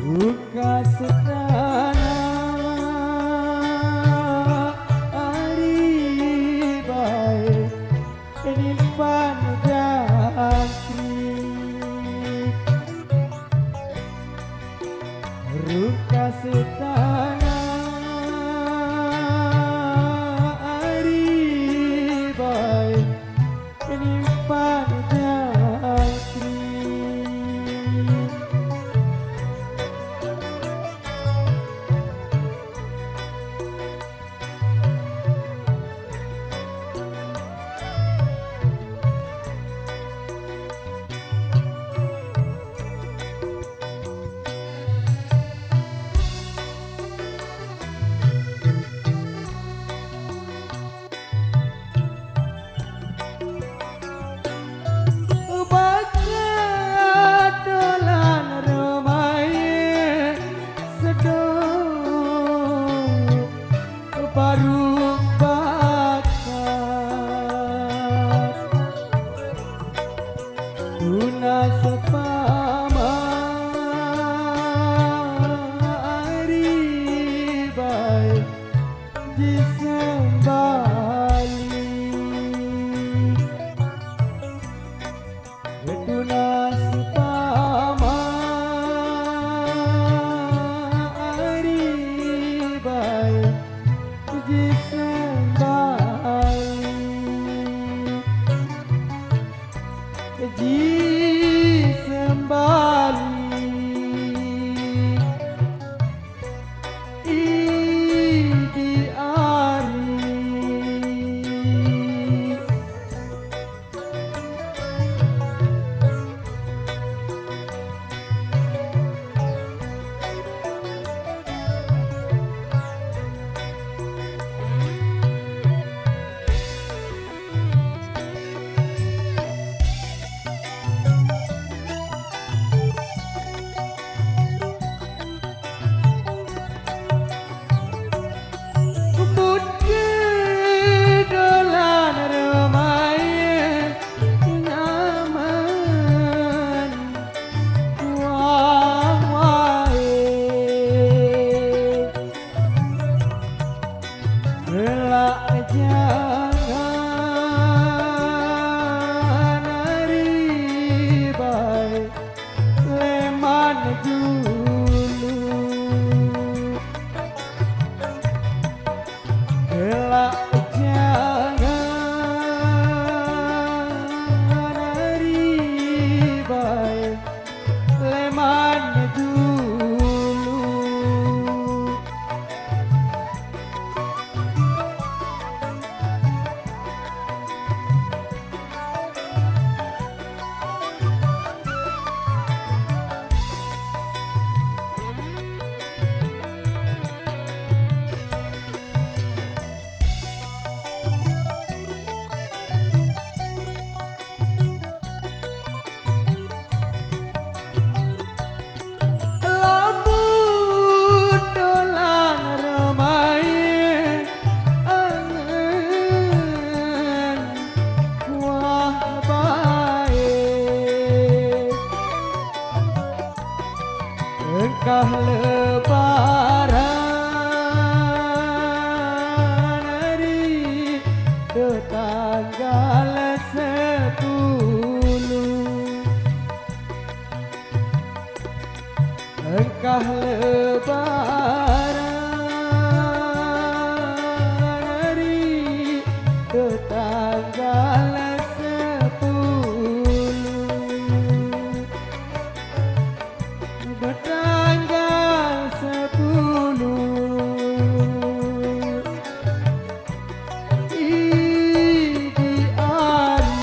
Duka setana ari bae nimpan jangkrik duka setana ari bae nimpan jangkrik. Baru bakat guna sepama ari baik disembali guna sepama ari baik Sembali di ari jangan ari bae leman dulu gelak jangan ari bae leman dulu. Engkah lebaran hari tanggal 10 engkah lebaran hari tanggal 10 tanggal 10 di ari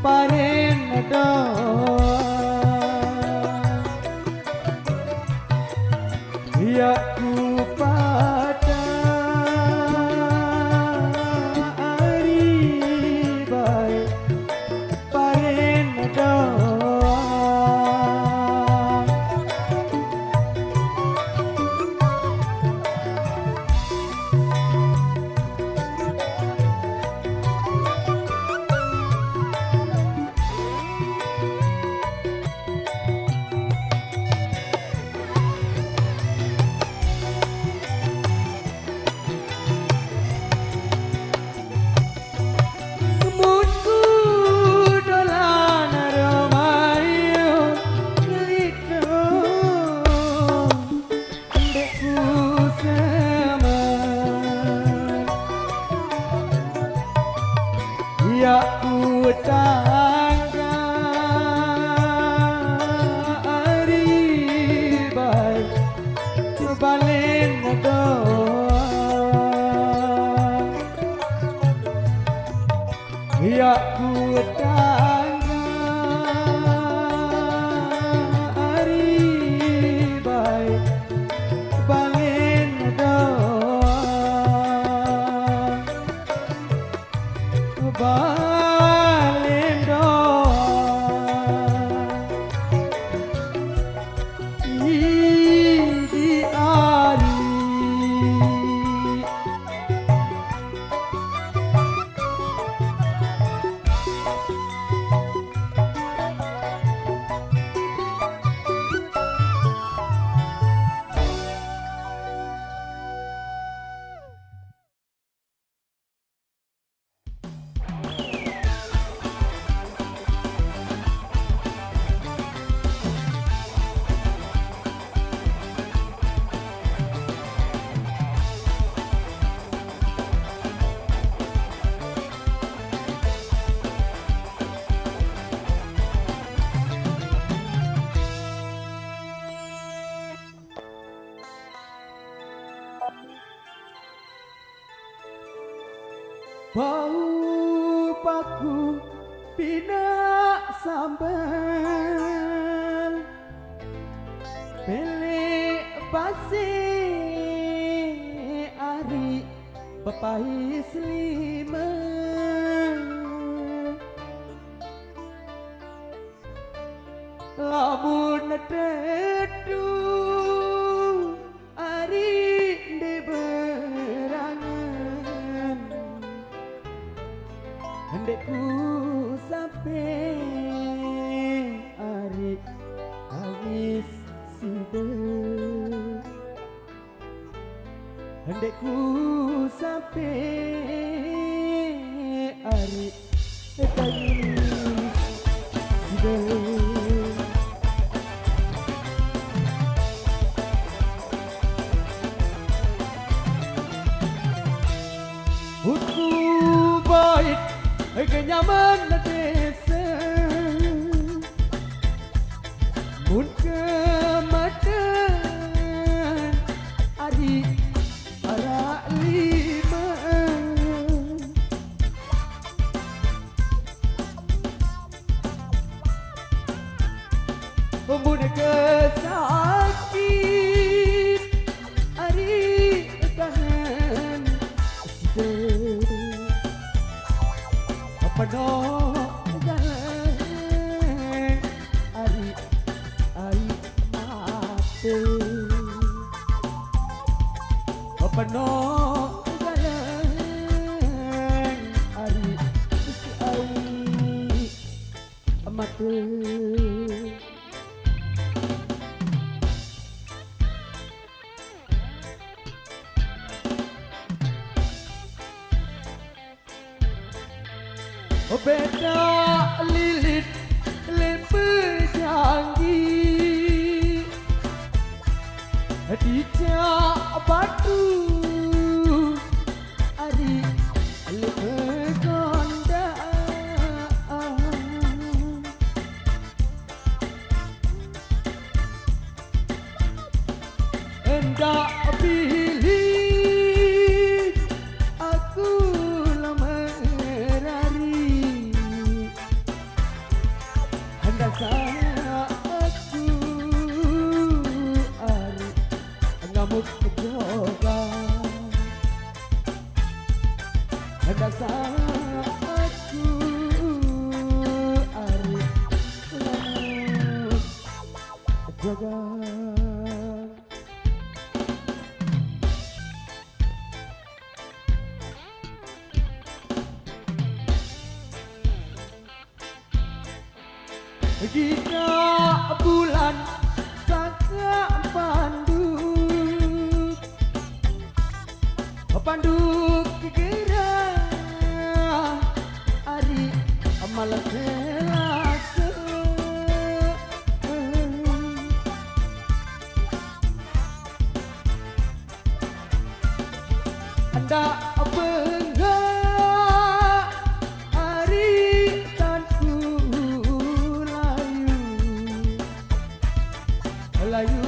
parin do ya ku pada ari baik parin do ya ku tangga ari baik balen do ya ku tangga ari baik balen do Balendo di ari bau paku pina sambal pele pasi ari papai slima lamun tetu ari de berangan hendekku sampai hari habis sida hendekku sampai hari habis sida Utku baik kenyaman desa mun kematan ari para lima mun kesakit ari tahan penuh jalan ari mati penuh jalan ari mati beda lilit lempe janji dijak batu ari lempe gondaan hendak pilih aku jaga. Kita bulan saka panduk, panduk gerah hari malam Selasa. Anda bengar hari tanku layu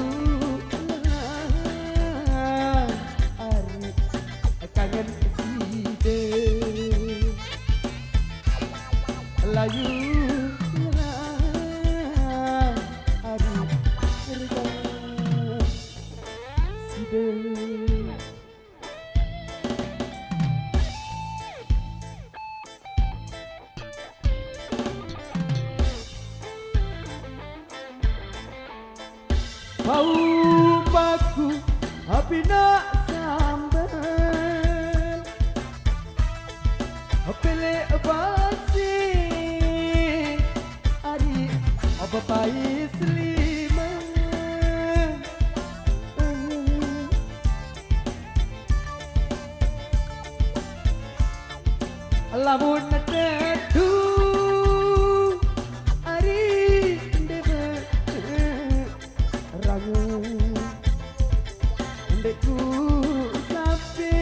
hari kangen side layu hari kangen side. Bau baku api nak sambal, pele basi hari apa pais lima. Lamun tedu hari debe ndeku sampai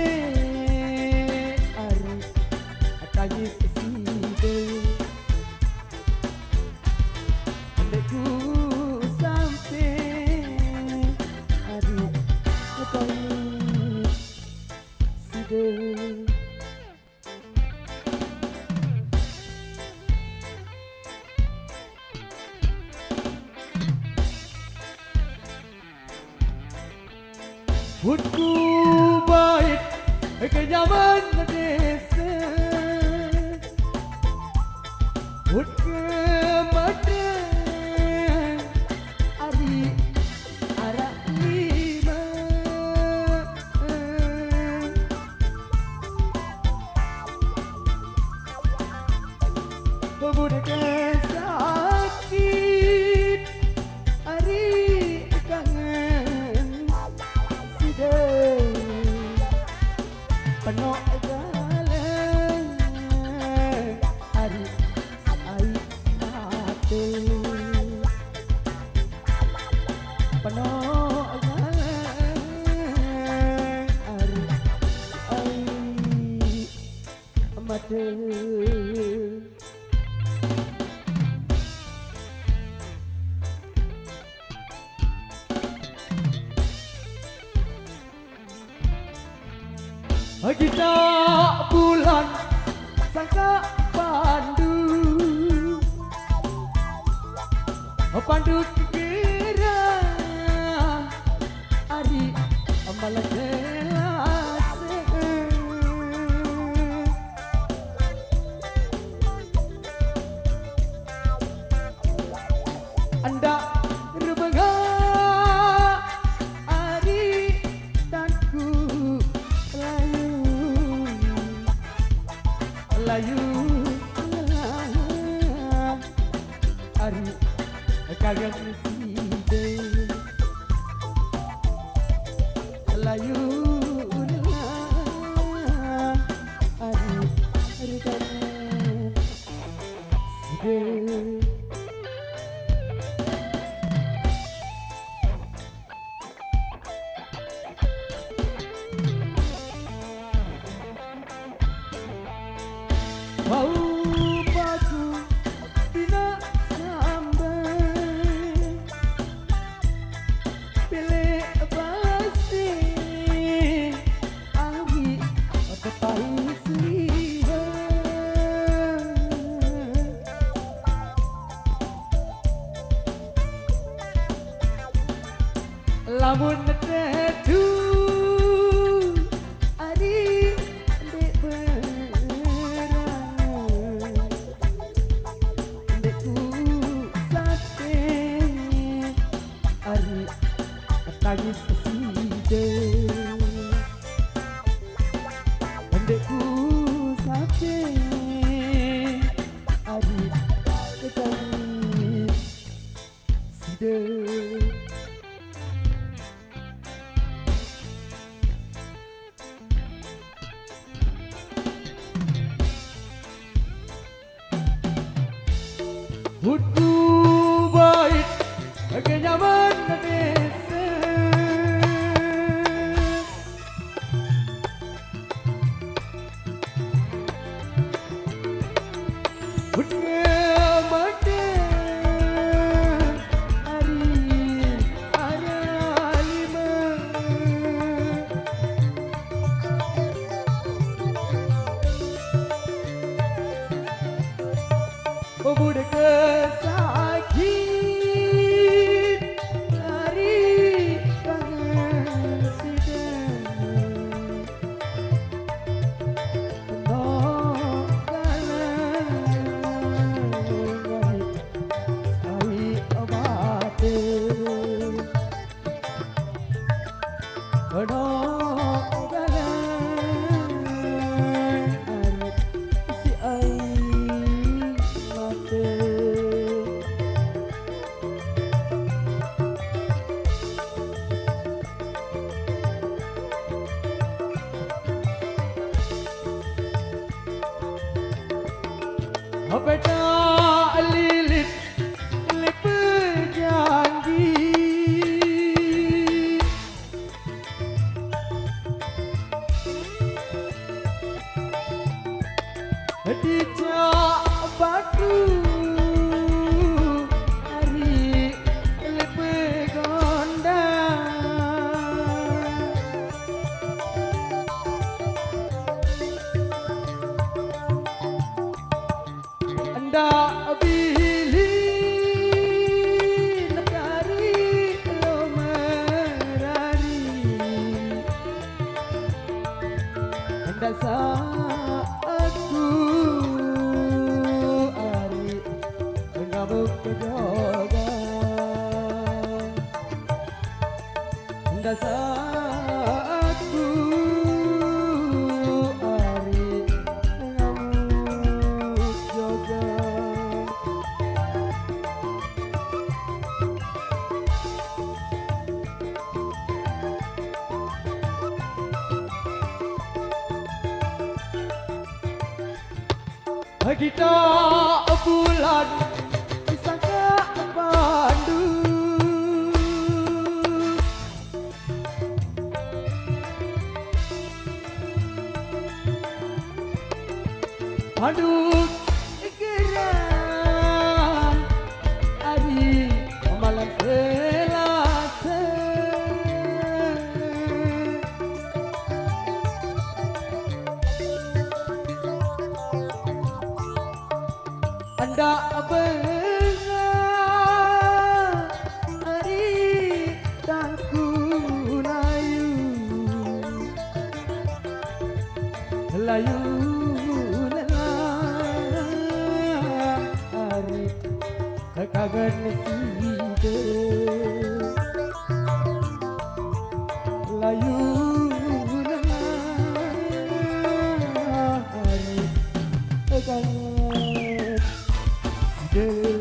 hari tangis side, ndeku sampai hari tangis side. Hutku baik kenyaman desa, hut kemadang hari arah lima. Pemuda sakit hari kangen penuh jalan hari air mati, penuh jalan hari air mati. Kita bulan sangka panduk, panduk gerah hari malam Selasa. Anda berbengar hari tanku layu hari kangen side layu hari kangen side. Bau baku bina sambal, pilih basi awi apa pahis lihat. Lamun tedu hari dek tangis sida pendekku sampai adik tangis sida Hutku baik Agak nyaman desa Hutnya mata Hari ada lima Pemuda kesakit dari tangan sidang Penonggalan sawi abate Penonggalan si air mate Apa tak lilit berjanji Dijak batu hari lebih gondang Anda pilih negari lo merari Anda saatku ari mengamuk kejoga Anda saatku ari mengamuk joga Kita bulan disangka pandu Pandu geran hari malam Selasa Anda benar hari tangku layu Layu lelah hari kekangan sida Layu lelah hari kekangan sida